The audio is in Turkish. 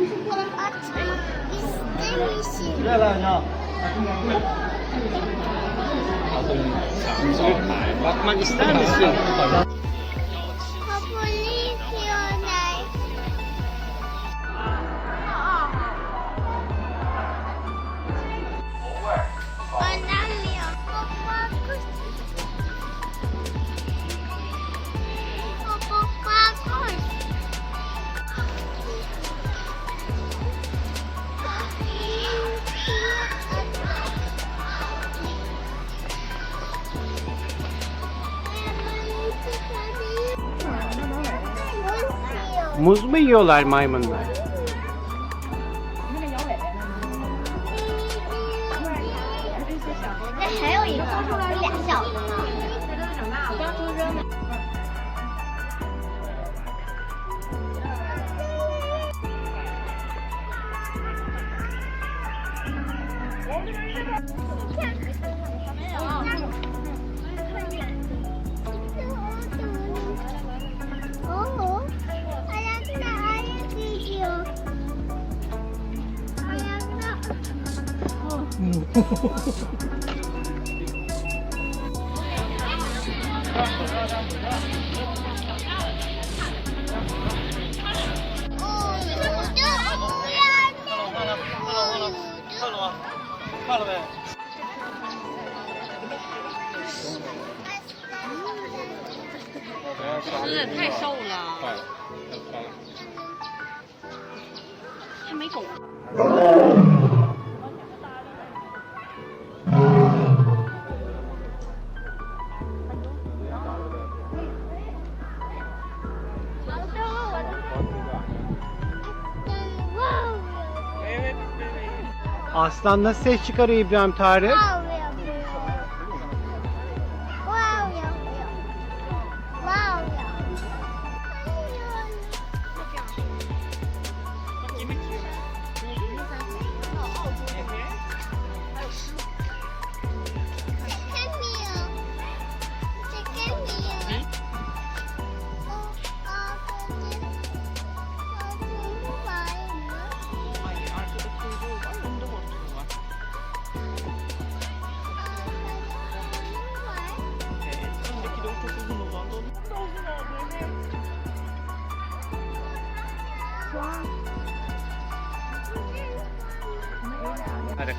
Açmak istemişim. Bakmak ister misin? Kapalı yıkıyorlar. Anlamıyor. Baba kuş. Baba kuş. Muz mu yiyorlar maymunlar? 那还有一个，有俩小的呢。Oh, ayakta ayak gidiyor. Ayakta. Uyudu. 看了没？ 吃的太瘦了，快了，快了。还没拱。 Aslan nasıl ses çıkarıyor İbrahim Tarık? Wow yapıyor. Wow yapıyor. Wow yapıyor. Çekemiyor. Çekemiyor. O ağacın altını var mı? Hayır, arkada kuyruğu var, önde hortumu var. Evet, öndeki de o çok uzun olan da onun da uzun oldu. Evet. Tarık.